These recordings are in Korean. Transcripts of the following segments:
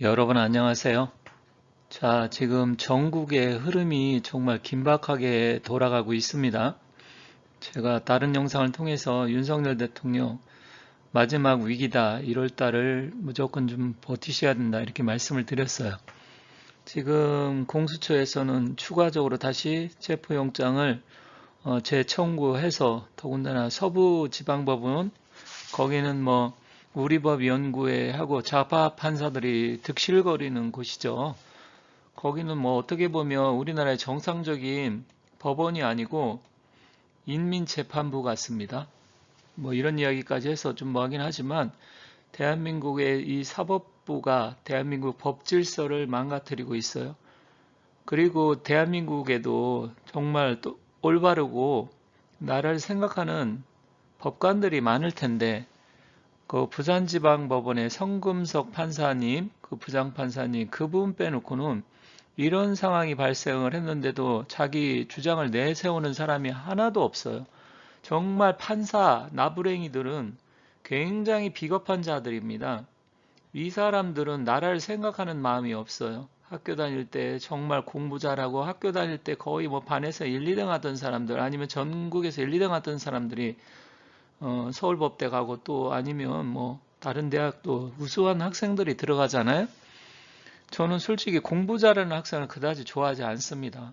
여러분 안녕하세요. 자, 지금 전국의 흐름이 정말 긴박하게 돌아가고 있습니다. 제가 다른 영상을 통해서 윤석열 대통령 마지막 위기다, 1월 달을 무조건 좀 버티셔야 된다, 이렇게 말씀을 드렸어요. 지금 공수처에서는 추가적으로 다시 체포영장을 재청구해서, 더군다나 서부지방법원, 거기는 뭐 우리법 연구회 하고 좌파 판사들이 득실거리는 곳이죠. 거기는 뭐 어떻게 보면 우리나라의 정상적인 법원이 아니고 인민재판부 같습니다. 뭐 이런 이야기까지 해서 좀 뭐하긴 하지만 대한민국의 이 사법부가 대한민국 법 질서를 망가뜨리고 있어요. 그리고 대한민국에도 정말 또 올바르고 나라를 생각하는 법관들이 많을 텐데 그 부산지방법원의 성금석 판사님, 그 부장판사님 그분 빼놓고는 이런 상황이 발생을 했는데도 자기 주장을 내세우는 사람이 하나도 없어요. 정말 판사, 나부랭이들은 굉장히 비겁한 자들입니다. 이 사람들은 나라를 생각하는 마음이 없어요. 학교 다닐 때 정말 공부 잘하고 학교 다닐 때 거의 뭐 반에서 1, 2등 하던 사람들 아니면 전국에서 1, 2등 하던 사람들이 서울법대 가고 또 아니면 뭐 다른 대학도 우수한 학생들이 들어가잖아요. 저는 솔직히 공부 잘하는 학생을 그다지 좋아하지 않습니다.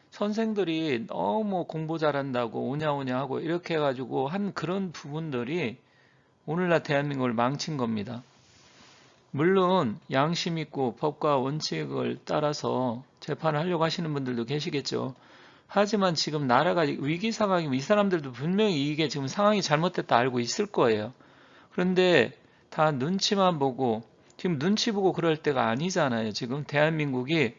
선생들이 너무 공부 잘한다고 오냐오냐 하고 이렇게 해가지고 한 그런 부분들이 오늘날 대한민국을 망친 겁니다. 물론 양심 있고 법과 원칙을 따라서 재판을 하려고 하시는 분들도 계시겠죠. 하지만 지금 나라가 위기 상황이면 이 사람들도 분명히 이게 지금 상황이 잘못됐다 알고 있을 거예요. 그런데 다 눈치만 보고 지금 눈치 보고 그럴 때가 아니잖아요. 지금 대한민국이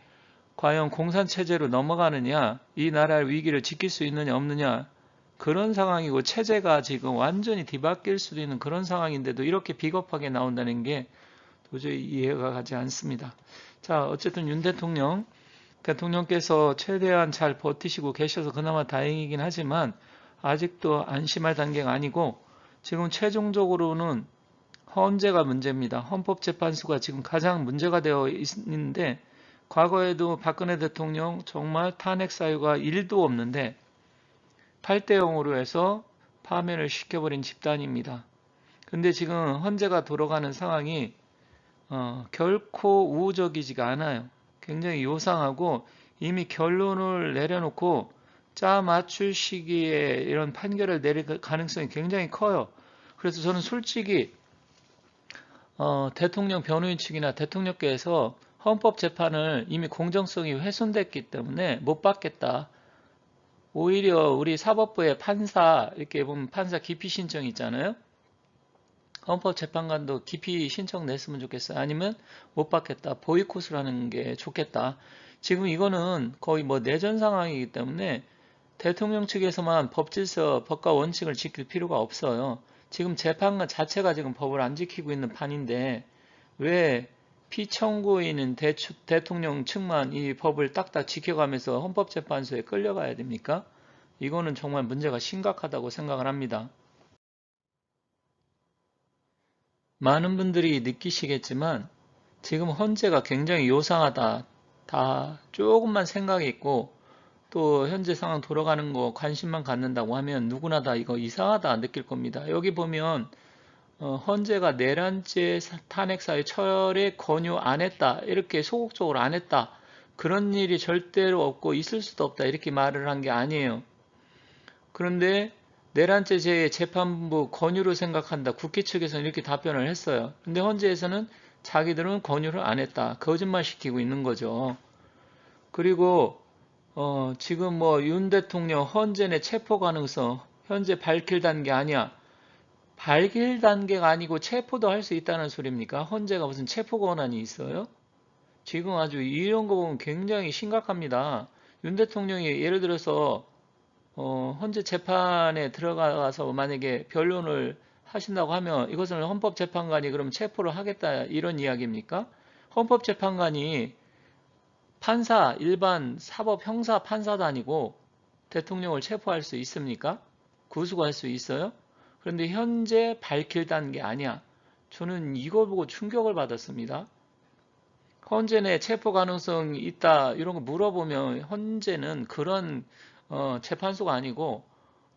과연 공산체제로 넘어가느냐, 이 나라의 위기를 지킬 수 있느냐 없느냐 그런 상황이고 체제가 지금 완전히 뒤바뀔 수도 있는 그런 상황인데도 이렇게 비겁하게 나온다는 게 도저히 이해가 가지 않습니다. 자, 어쨌든 윤 대통령께서 최대한 잘 버티시고 계셔서 그나마 다행이긴 하지만 아직도 안심할 단계가 아니고 지금 최종적으로는 헌재가 문제입니다. 헌법재판소가 지금 가장 문제가 되어 있는데 과거에도 박근혜 대통령 정말 탄핵 사유가 1도 없는데 8대 0으로 해서 파면을 시켜버린 집단입니다. 근데 지금 헌재가 돌아가는 상황이 결코 우호적이지가 않아요. 굉장히 요상하고 이미 결론을 내려놓고 짜 맞출 시기에 이런 판결을 내릴 가능성이 굉장히 커요. 그래서 저는 솔직히 대통령 변호인 측이나 대통령께서 헌법재판을 이미 공정성이 훼손됐기 때문에 못 받겠다. 오히려 우리 사법부의 판사, 이렇게 보면 판사 기피 신청 있잖아요. 헌법재판관도 기피 신청 냈으면 좋겠어요. 아니면 못 받겠다. 보이콧을 하는 게 좋겠다. 지금 이거는 거의 뭐 내전 상황이기 때문에 대통령 측에서만 법질서, 법과 원칙을 지킬 필요가 없어요. 지금 재판관 자체가 지금 법을 안 지키고 있는 판인데 왜 피청구인은 대통령 측만 이 법을 딱딱 지켜가면서 헌법재판소에 끌려가야 됩니까? 이거는 정말 문제가 심각하다고 생각을 합니다. 많은 분들이 느끼시겠지만 지금 헌재가 굉장히 요상하다. 다 조금만 생각이 있고 또 현재 상황 돌아가는 거 관심만 갖는다고 하면 누구나 다 이거 이상하다 느낄 겁니다. 여기 보면 헌재가 내란죄 탄핵 사유 철회 권유 안 했다. 이렇게 소극적으로 안 했다. 그런 일이 절대로 없고 있을 수도 없다. 이렇게 말을 한 게 아니에요. 그런데 내란죄 재판부 권유로 생각한다. 국회 측에서는 이렇게 답변을 했어요. 근데 헌재에서는 자기들은 권유를 안 했다. 거짓말 시키고 있는 거죠. 그리고 지금 뭐 윤 대통령 헌재 내 체포 가능성 현재 밝힐 단계 아니야. 밝힐 단계가 아니고 체포도 할 수 있다는 소리입니까? 헌재가 무슨 체포 권한이 있어요? 지금 아주 이런 거 보면 굉장히 심각합니다. 윤 대통령이 예를 들어서 헌재 재판에 들어가서 만약에 변론을 하신다고 하면 이것을 헌법재판관이 그럼 체포를 하겠다 이런 이야기입니까? 헌법재판관이 판사, 일반 사법 형사 판사도 아니고 대통령을 체포할 수 있습니까? 구속할 수 있어요? 그런데 현재 밝힐 단계 아니야. 저는 이걸 보고 충격을 받았습니다. 헌재 내 체포 가능성이 있다 이런 거 물어보면 헌재는 그런 재판소가 아니고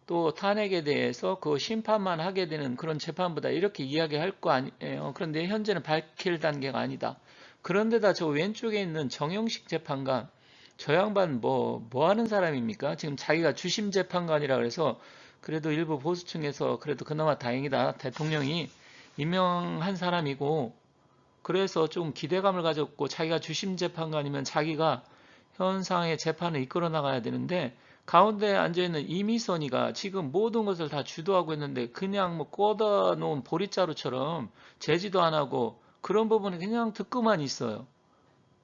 또 탄핵에 대해서 그 심판만 하게 되는 그런 재판부다 이렇게 이야기할 거 아니에요. 그런데 현재는 밝힐 단계가 아니다. 그런데다 저 왼쪽에 있는 정영식 재판관, 저 양반 뭐 하는 사람입니까? 지금 자기가 주심 재판관이라 그래서 그래도 일부 보수층에서 그래도 그나마 다행이다. 대통령이 임명한 사람이고 그래서 좀 기대감을 가졌고 자기가 주심 재판관이면 자기가 현상의 재판을 이끌어 나가야 되는데 가운데 앉아있는 이미선이가 지금 모든 것을 다 주도하고 있는데 그냥 뭐 꽂아 놓은 보릿자루처럼 제지도 안 하고 그런 부분에 그냥 듣고만 있어요.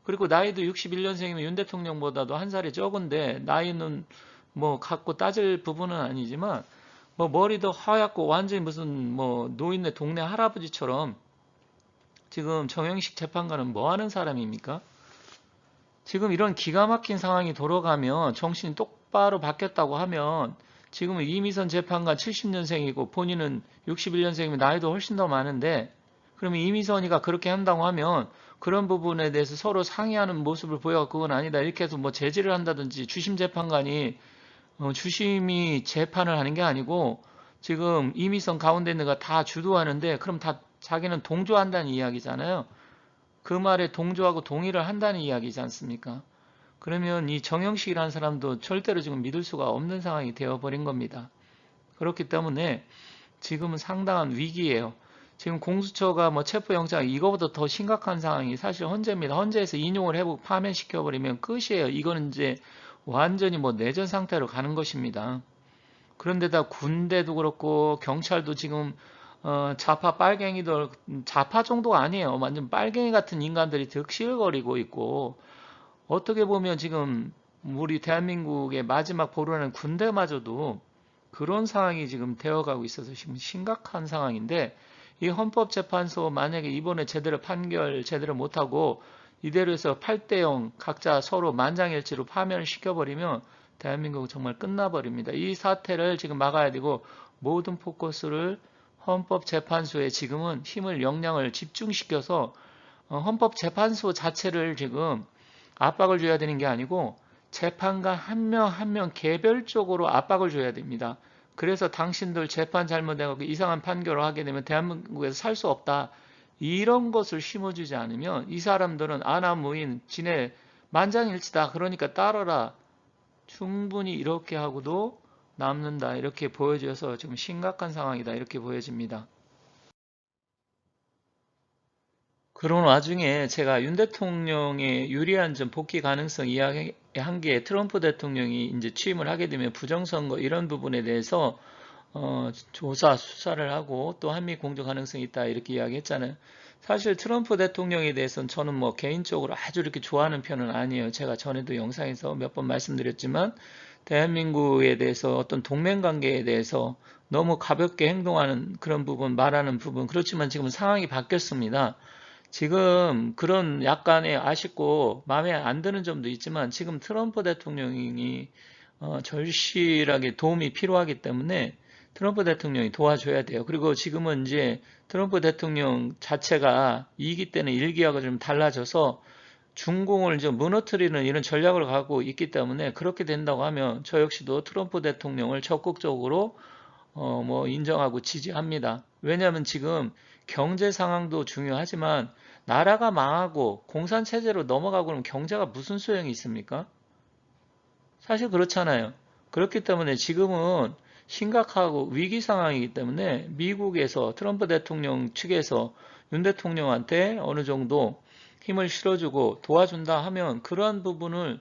그리고 나이도 61년생이면 윤 대통령보다도 한 살이 적은데 나이는 뭐 갖고 따질 부분은 아니지만 뭐 머리도 하얗고 완전히 무슨 뭐 노인네 동네 할아버지처럼 지금 정영식 재판관은 뭐 하는 사람입니까? 지금 이런 기가 막힌 상황이 돌아가면 정신이 똑바로 바뀌었다고 하면 지금은 이미선 재판관 70년생이고 본인은 61년생이면 나이도 훨씬 더 많은데 그러면 이미선이가 그렇게 한다고 하면 그런 부분에 대해서 서로 상의하는 모습을 보여 그건 아니다 이렇게 해서 뭐 제지를 한다든지 주심 재판관이 주심이 재판을 하는 게 아니고 지금 이미선 가운데 있는 거 다 주도하는데 그럼 다 자기는 동조한다는 이야기잖아요. 그 말에 동조하고 동의를 한다는 이야기지 않습니까? 그러면 이 정영식이라는 사람도 절대로 지금 믿을 수가 없는 상황이 되어버린 겁니다. 그렇기 때문에 지금은 상당한 위기예요. 지금 공수처가 뭐 체포영장 이거보다 더 심각한 상황이 사실 헌재입니다. 헌재에서 인용을 해보고 파면시켜버리면 끝이에요. 이거는 이제 완전히 뭐 내전 상태로 가는 것입니다. 그런데다 군대도 그렇고 경찰도 지금 좌파 빨갱이들 좌파 정도가 아니에요. 완전 빨갱이 같은 인간들이 득실거리고 있고 어떻게 보면 지금 우리 대한민국의 마지막 보루라는 군대마저도 그런 상황이 지금 되어가고 있어서 지금 심각한 상황인데 이 헌법재판소 만약에 이번에 제대로 못하고 이대로 해서 8대0 각자 서로 만장일치로 파면을 시켜버리면 대한민국은 정말 끝나버립니다. 이 사태를 지금 막아야 되고 모든 포커스를 헌법재판소에 지금은 힘을 역량을 집중시켜서 헌법재판소 자체를 지금 압박을 줘야 되는 게 아니고 재판관 한 명 한 명 개별적으로 압박을 줘야 됩니다. 그래서 당신들 재판 잘못해서 이상한 판결을 하게 되면 대한민국에서 살 수 없다. 이런 것을 심어주지 않으면 이 사람들은 아나무인 지네 만장일치다. 그러니까 따라라. 충분히 이렇게 하고도 남는다. 이렇게 보여져서 지금 심각한 상황이다. 이렇게 보여집니다. 그런 와중에 제가 윤 대통령의 유리한 점 복귀 가능성 이야기한 게 트럼프 대통령이 이제 취임을 하게 되면 부정선거 이런 부분에 대해서 조사 수사를 하고 또 한미 공조 가능성이 있다 이렇게 이야기했잖아요. 사실 트럼프 대통령에 대해서는 저는 뭐 개인적으로 아주 이렇게 좋아하는 편은 아니에요. 제가 전에도 영상에서 몇 번 말씀드렸지만 대한민국에 대해서 어떤 동맹관계에 대해서 너무 가볍게 행동하는 그런 부분, 말하는 부분 그렇지만 지금 상황이 바뀌었습니다. 지금 그런 약간의 아쉽고 마음에 안 드는 점도 있지만 지금 트럼프 대통령이 절실하게 도움이 필요하기 때문에 트럼프 대통령이 도와줘야 돼요. 그리고 지금은 이제 트럼프 대통령 자체가 2기 때는 1기하고 좀 달라져서 중공을 좀 무너뜨리는 이런 전략을 갖고 있기 때문에 그렇게 된다고 하면 저 역시도 트럼프 대통령을 적극적으로 뭐 인정하고 지지합니다. 왜냐하면 지금 경제 상황도 중요하지만 나라가 망하고 공산체제로 넘어가고 그러면 경제가 무슨 소용이 있습니까? 사실 그렇잖아요. 그렇기 때문에 지금은 심각하고 위기 상황이기 때문에 미국에서 트럼프 대통령 측에서 윤 대통령한테 어느 정도 힘을 실어주고 도와준다 하면 그러한 부분을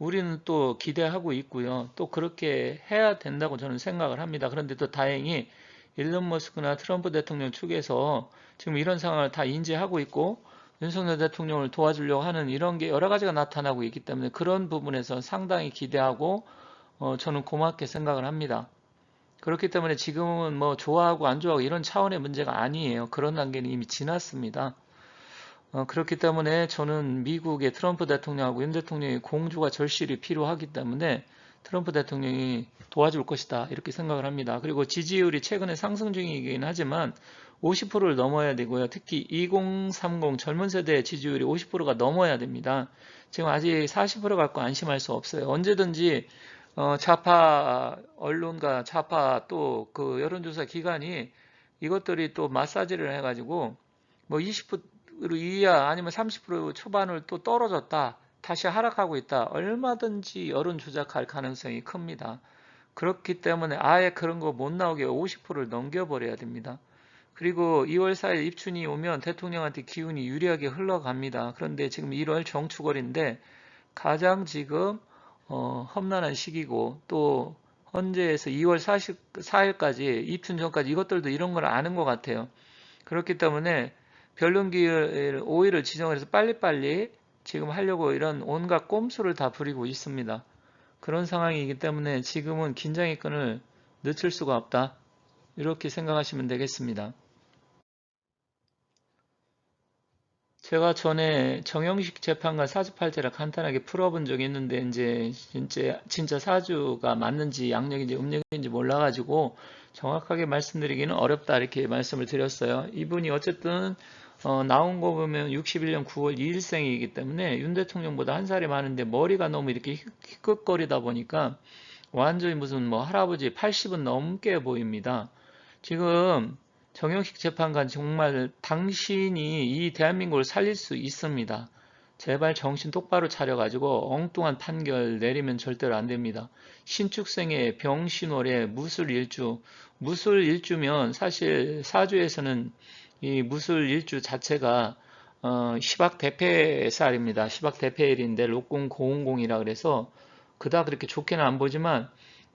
우리는 또 기대하고 있고요. 또 그렇게 해야 된다고 저는 생각을 합니다. 그런데 또 다행히 일론 머스크나 트럼프 대통령 측에서 지금 이런 상황을 다 인지하고 있고 윤석열 대통령을 도와주려고 하는 이런 게 여러 가지가 나타나고 있기 때문에 그런 부분에서 상당히 기대하고 저는 고맙게 생각을 합니다. 그렇기 때문에 지금은 뭐 좋아하고 안 좋아하고 이런 차원의 문제가 아니에요. 그런 단계는 이미 지났습니다. 그렇기 때문에 저는 미국의 트럼프 대통령하고 윤 대통령의 공조가 절실히 필요하기 때문에 트럼프 대통령이 도와줄 것이다 이렇게 생각을 합니다. 그리고 지지율이 최근에 상승 중이긴 하지만 50%를 넘어야 되고요. 특히 2030 젊은 세대의 지지율이 50%가 넘어야 됩니다. 지금 아직 40% 갖고 안심할 수 없어요. 언제든지 좌파 언론과 좌파 또 그 여론조사 기관이 이것들이 또 마사지를 해가지고 뭐 20% 이하 아니면 30% 초반을 또 떨어졌다. 다시 하락하고 있다. 얼마든지 여론 조작할 가능성이 큽니다. 그렇기 때문에 아예 그런 거 못 나오게 50%를 넘겨버려야 됩니다. 그리고 2월 4일 입춘이 오면 대통령한테 기운이 유리하게 흘러갑니다. 그런데 지금 1월 정축월인데 가장 지금 험난한 시기고 또 현재에서 2월 4일까지 입춘 전까지 이것들도 이런 걸 아는 것 같아요. 그렇기 때문에 변론기일 5일을 지정을 해서 빨리빨리 지금 하려고 이런 온갖 꼼수를 다 부리고 있습니다. 그런 상황이기 때문에 지금은 긴장의 끈을 늦출 수가 없다. 이렇게 생각하시면 되겠습니다. 제가 전에 정영식 재판관 사주팔자를 간단하게 풀어본 적이 있는데 이제 진짜 사주가 맞는지 양력인지 음력인지 몰라가지고 정확하게 말씀드리기는 어렵다 이렇게 말씀을 드렸어요. 이분이 어쨌든 나온 거 보면 61년 9월 2일생이기 때문에 윤 대통령보다 한 살이 많은데 머리가 너무 이렇게 희끗거리다 보니까 완전히 무슨 뭐 할아버지 80은 넘게 보입니다. 지금 정영식 재판관 정말 당신이 이 대한민국을 살릴 수 있습니다. 제발 정신 똑바로 차려가지고 엉뚱한 판결 내리면 절대로 안 됩니다. 신축생의 병신월에 무술일주, 무술일주면 사실 사주에서는 이 무술일주 자체가 시박대패살입니다. 시박대패일인데 록궁500이라 그래서 그닥 그렇게 좋게는 안 보지만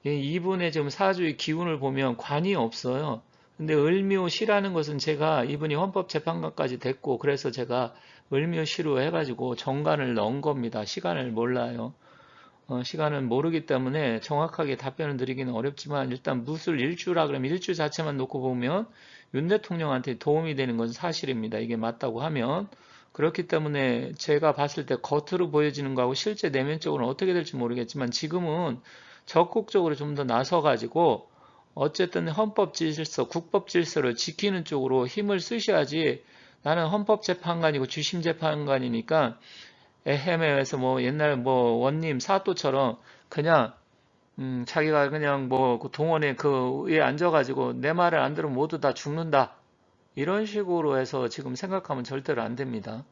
이분의 지금 사주의 기운을 보면 관이 없어요. 근데 을묘시라는 것은 제가 이분이 헌법재판관까지 됐고 그래서 제가 을묘시로 해가지고 정관을 넣은 겁니다. 시간을 몰라요. 시간을 모르기 때문에 정확하게 답변을 드리기는 어렵지만 일단 무술 일주라 그러면 일주 자체만 놓고 보면 윤 대통령한테 도움이 되는 건 사실입니다. 이게 맞다고 하면 그렇기 때문에 제가 봤을 때 겉으로 보여지는 거하고 실제 내면적으로는 어떻게 될지 모르겠지만 지금은 적극적으로 좀 더 나서가지고 어쨌든 헌법 질서, 국법 질서를 지키는 쪽으로 힘을 쓰셔야지 나는 헌법재판관이고 주심재판관이니까 에헤메에서 뭐 옛날 뭐 원님 사또처럼 그냥 자기가 그냥 뭐그 동원에 그 위에 앉아가지고 내 말을 안 들으면 모두 다 죽는다 이런 식으로 해서 지금 생각하면 절대로 안 됩니다.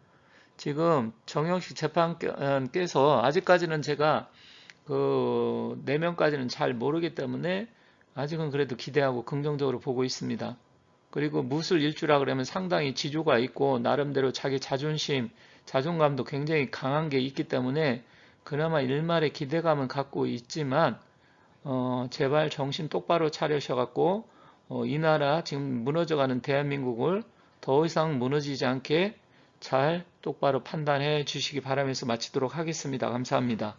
지금 정영식 재판께서 아직까지는 제가 그 내면까지는 잘 모르기 때문에 아직은 그래도 기대하고 긍정적으로 보고 있습니다. 그리고 무술일주라 그러면 상당히 지조가 있고 나름대로 자기 자존심, 자존감도 굉장히 강한 게 있기 때문에 그나마 일말의 기대감은 갖고 있지만 제발 정신 똑바로 차려셔갖고 이 나라 지금 무너져가는 대한민국을 더 이상 무너지지 않게 잘 똑바로 판단해 주시기 바라면서 마치도록 하겠습니다. 감사합니다.